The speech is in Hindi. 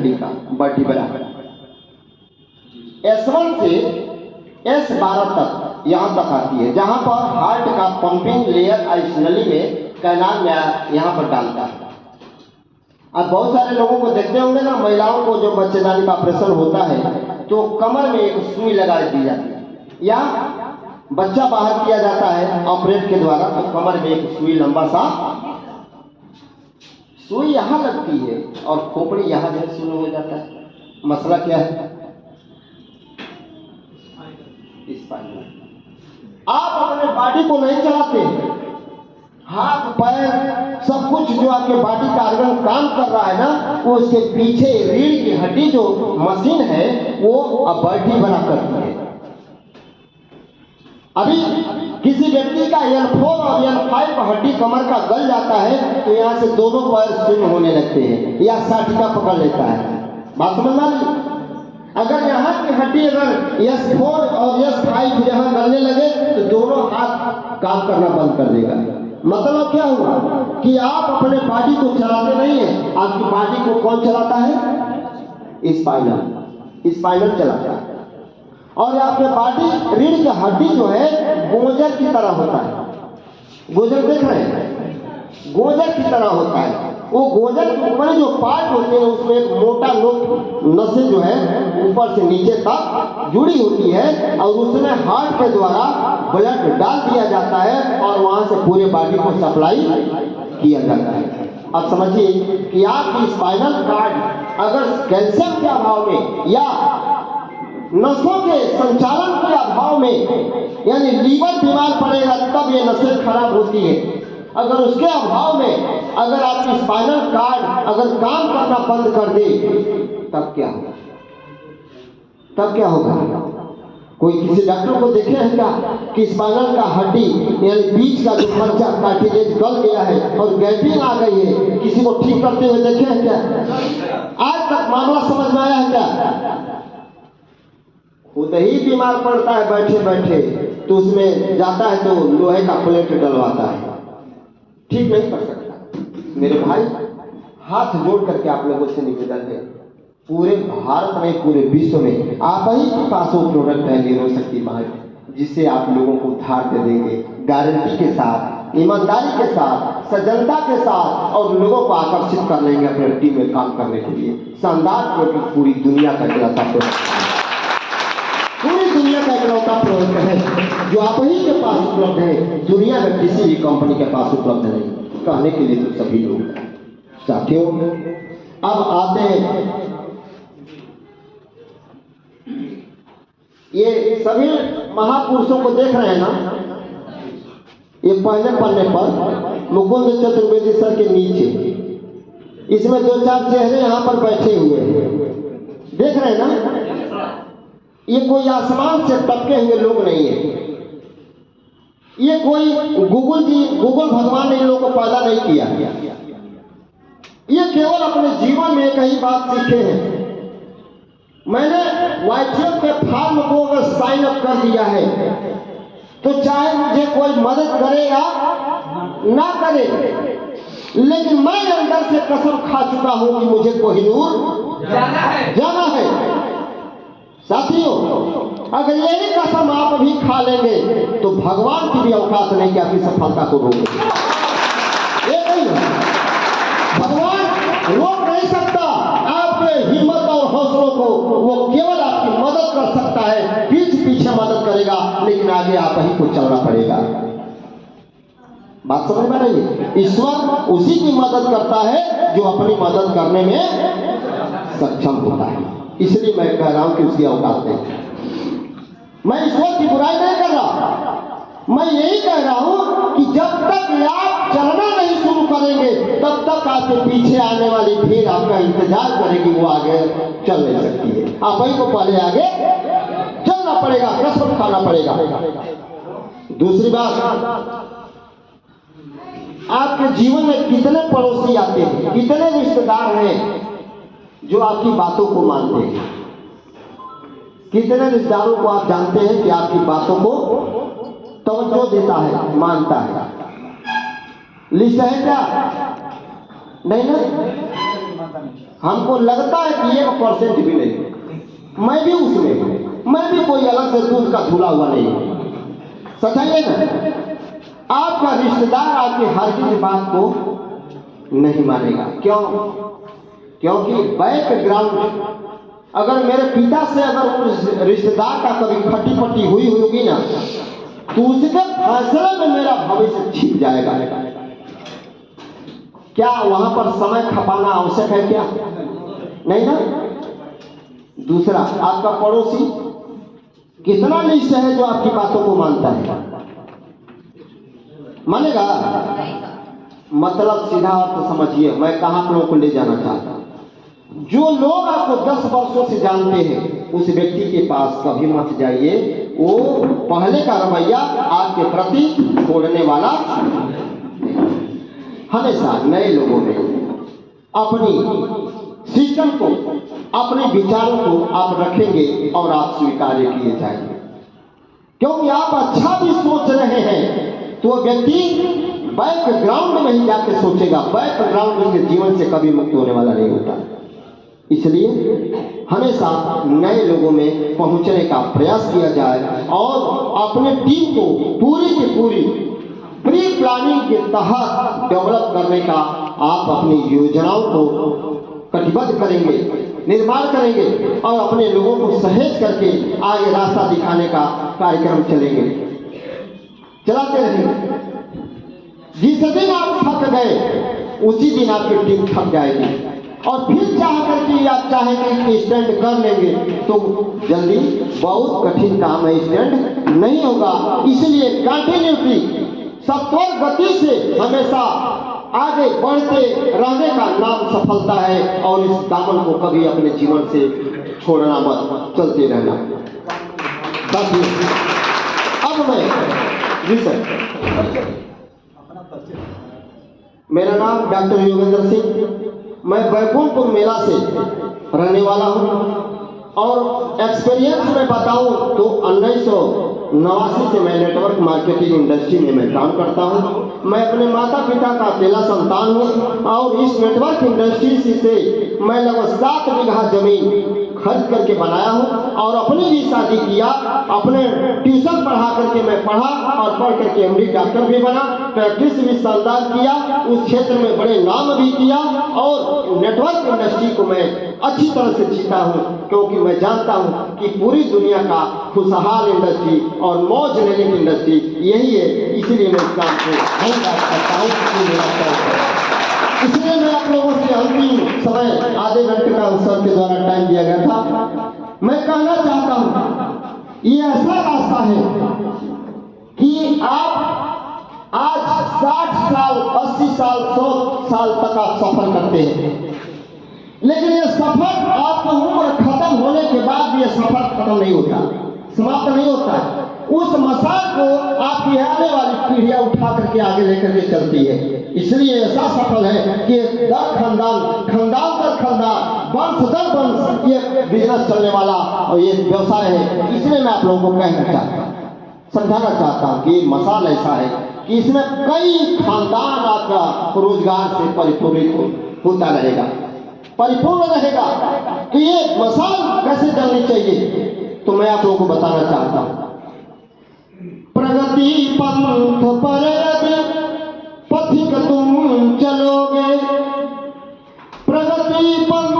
हड्डी का बॉडी बना, S1 से S12 तक यहाँ तक आती है, जहाँ पर हार्ट का पंपिंग लेयर इस नली में कैनाल में यहाँ पर डालता है। अब बहुत सारे लोगों को देखते होंगे ना, महिलाओं को जो बच्चेदानी का ऑपरेशन होता है तो कमर में एक सुई लगा दी जाती है या बच्चा बाहर किया जाता है ऑपरेट के द्वारा, तो कमर में एक सुई लंबा सा सुई यहाँ लगती है और खोपड़ी यहाँ से शुरू हो जाता है। मसला क्या है? स्पाइनल। आप अपने बॉडी को नहीं चलाते, हाथ पैर सब कुछ जो आपके बॉडी का ऑर्गन काम कर रहा है ना, वो उसके पीछे रीढ़ की हड्डी जो मशीन है वो बॉडी बना करती है। अभी किसी व्यक्ति का L4 और L5 हड्डी कमर का गल जाता है तो यहाँ से दोनों पैर स्विंग होने लगते हैं या साटिका पकड़ लेता है। बात समझ में आ रही? अगर यहाँ की हड्डी अगर S4 और S5 यहाँ गलने लगे तो दोनों हाथ काम करना बंद कर देगा। मतलब क्या हुआ कि आप अपने बॉडी को चलाते नहीं है, आपकी बॉडी को कौन चलाता है? स्पाइनल चलाता है। और आपके बॉडी रीढ़ की हड्डी जो है गोजर की तरह होता है। गोजर देख रहे हैं? गोजर की तरह होता है। वो गोजर के ऊपर जो पार्ट होते हैं उसमें एक मोटा नसें जो है ऊपर से नीचे तक जुड़ी होती है और उसमें हार्ट के द्वारा ब्लड डाल दिया जाता है और वहां से पूरे बॉडी को सप्लाई किया जाता है। अब समझिए कि आपकी स्पाइनल कॉर्ड अगर कैल्शियम के अभाव में या नसों के संचालन के अभाव में यानी लीवर बीमार पड़ेगा तब ये नसें खराब होती है। अगर उसके अभाव में अगर आपकी स्पाइनल कॉर्ड अगर काम करना बंद कर दे तब क्या होगा? तब क्या होगा? कोई किसी डॉक्टर को देखे हैं क्या कि स्पाइनल का हड्डी यानी बीच का जो मज्जा कार्टिलेज गल गया है और गैपिंग आ गई है, किसी को ठीक करते हुए देखे हैं क्या? आज तक मामला समझ में आया है क्या? खुद ही बीमार पड़ता है बैठे बैठे तो उसमें जाता है तो लोहे का प्लेट डलवाता है, ठीक नहीं कर सकता। मेरे भाई हाथ जोड़ करके आप लोगों से निवेदन है, पूरे भारत में पूरे विश्व में आप ही के पास वो प्रोडक्ट है न्यूरो शक्ति मार्ट, जिससे आप लोगों को उधार दे देंगे गारंटी के साथ, ईमानदारी के साथ, सजनता के साथ और लोगों को आकर्षित कर लेंगे अपने टीम में काम करने के लिए। शानदार प्रोडक्ट पूरी दुनिया का इकलौता प्रोडक्ट, पूरी दुनिया का इकलौता प्रोडक्ट है जो आप ही के पास उपलब्ध है, दुनिया में किसी भी कंपनी के पास उपलब्ध नहीं। कहने के लिए तो सभी लोग साथियों। अब आते हैं ये सभी महापुरुषों को देख रहे हैं ना, ये पहले पन्ने पर मुकुंद चतुर्वेदी सर के नीचे इसमें दो चार चेहरे यहाँ पर बैठे हुए हैं, देख रहे हैं ना? ये कोई आसमान से टपके हुए लोग नहीं है, ये कोई गूगल भगवान ने इन लोगों को पैदा नहीं किया। ये केवल अपने जीवन में एक ही बात सीखे हैं, मैंने YTF के फॉर्म को अगर साइन अप कर दिया है तो चाहे मुझे कोई मदद करेगा ना करे, लेकिन मैं अंदर से कसम खा चुका हूं कि मुझे कोहिनूर जाना है। साथियों, अगर यही कसम आप अभी खा लेंगे तो भगवान की भी औकात नहीं कि आपकी सफलता को रोके। ये नहीं, भगवान रोक नहीं सकता आपके हिम्मत और हौसलों को, वो केवल आपकी मदद कर सकता है, पीछे मदद करेगा लेकिन आगे आप ही को चलना पड़ेगा। बात समझ में नहीं है? ईश्वर उसी की मदद करता है जो अपनी मदद करने में सक्षम होता है। इसलिए मैं कह रहा हूं कि उसकी औकात नहीं। मैं ईश्वर की बुराई नहीं कर रहा, मैं यही कह रहा हूं कि जब तक आप चलना नहीं शुरू करेंगे तब तक आपके पीछे आने वाली भीड़ आपका इंतजार करेगी, वो आगे चल नहीं सकती है। आप ही को पहले आगे चलना पड़ेगा, कसम खाना पड़ेगा। दूसरी बात, आपके जीवन में कितने पड़ोसी आते हैं, कितने रिश्तेदार हैं जो आपकी बातों को मानते हैं? कितने रिश्तेदारों को आप जानते हैं कि आपकी बातों को तवज्जो देता है, मानता है? लिस्ट है क्या? नहीं ना? हमको लगता है कि 1% भी नहीं, मैं भी उसमें हूं, मैं भी कोई अलग से दूध का धुला हुआ नहीं हूं। सच है ना? आपका रिश्तेदार आपकी हर किसी बात को नहीं मानेगा। क्यों? क्योंकि बैकग्राउंड, अगर मेरे पिता से अगर उस रिश्तेदार का कभी खट्टी पट्टी हुई होगी ना, तो उसके फैसले में मेरा भविष्य छिप जाएगा। क्या वहां पर समय खपाना आवश्यक है? क्या नहीं ना? दूसरा, आपका पड़ोसी कितना निष्ठ है जो आपकी बातों को मानता है? मानेगा? मतलब सीधा अर्थ समझिए मैं कहां आप लोगों को ले जाना चाहता हूं। जो लोग आपको 10 वर्षों से जानते हैं उस व्यक्ति के पास कभी मत जाइए, वो पहले का रवैया आपके प्रति छोड़ने वाला। हमेशा नए लोगों में अपनी सिस्टम को, अपने विचारों को आप रखेंगे और आप स्वीकार्य किए जाएंगे। क्योंकि आप अच्छा भी सोच रहे हैं तो वो व्यक्ति बैकग्राउंड में ही जाके सोचेगा, बैकग्राउंड उसके जीवन से कभी मुक्त होने वाला नहीं होता। इसलिए हमेशा नए लोगों में पहुंचने का प्रयास किया जाए और अपने टीम को पूरी की पूरी प्री प्लानिंग के तहत डेवलप करने का आप अपनी योजनाओं को कटिबद्ध करेंगे, निर्माण करेंगे और अपने लोगों को सहेज करके आगे रास्ता दिखाने का कार्यक्रम चलेंगे, चलाते रहेंगे। जिस दिन आप थक गए उसी दिन आपकी टीम थक जाएगी और फिर चाह करके आप चाहेंगे कि स्टैंड कर लेंगे तो जल्दी बहुत कठिन काम है, स्टैंड नहीं होगा। इसलिए कंटिन्यूटी, सत्वर गति से हमेशा आगे बढ़ते रहने का नाम सफलता है और इस दामन को कभी अपने जीवन से छोड़ना मत, चलते रहना। अब मैं जी सर, मेरा नाम डॉक्टर योगेंद्र सिंह, मैं बैकुंठपुर मेला से रहने वाला हूँ और एक्सपीरियंस में बताऊँ तो 1989 से मैं नेटवर्क मार्केटिंग इंडस्ट्री में मैं काम करता हूँ। मैं अपने माता पिता का अकेला संतान हूँ और इस नेटवर्क इंडस्ट्री से मैं लगभग 7 बीघा जमीन खर्च करके बनाया हूँ और अपनी भी शादी किया, अपने ट्यूशन पढ़ा करके मैं पढ़ा और पढ़ करके एमडी डॉक्टर भी बना, प्रैक्टिस भी शानदार किया, उस क्षेत्र में बड़े नाम भी किया और नेटवर्क इंडस्ट्री को मैं अच्छी तरह से जीता हूँ। क्योंकि मैं जानता हूँ कि पूरी दुनिया का खुशहाल इंडस्ट्री और मौज लेने की इंडस्ट्री यही है, इसलिए मैं इस काम को नहीं बात करता हूँ। इसलिए मैं आप लोगों से अंतिम समय आधे घंटे का सर के द्वारा टाइम दिया गया था, मैं कहना चाहता हूँ ये ऐसा रास्ता है कि आप आज 60 साल 80 साल 100 साल तक आप सफर करते हैं, लेकिन ये सफर आपका उम्र खत्म होने के बाद भी ये सफर खत्म नहीं होता, समाप्त नहीं होता है। उस मसाल को आपकी आने वाली पीढ़ियां उठा करके आगे लेकर के चलती है। इसलिए ऐसा सफल है कि दर खानदान, खानदान दर खानदान, वंश दर वंश ये बिजनेस चलने वाला और ये व्यवसाय है। इसलिए मैं आप लोगों को कहना चाहता हूँ, समझाना चाहता हूँ कि मसाल ऐसा है कि इसमें कई खानदान आपका रोजगार से परिपूर्ण होता रहेगा, परिपूर्ण रहेगा। तो ये मसाल कैसे चलनी चाहिए तो मैं आप लोगों को बताना चाहता हूँ। प्रगति पंथ पर यदि पथिक तुम चलोगे, प्रगति पंथ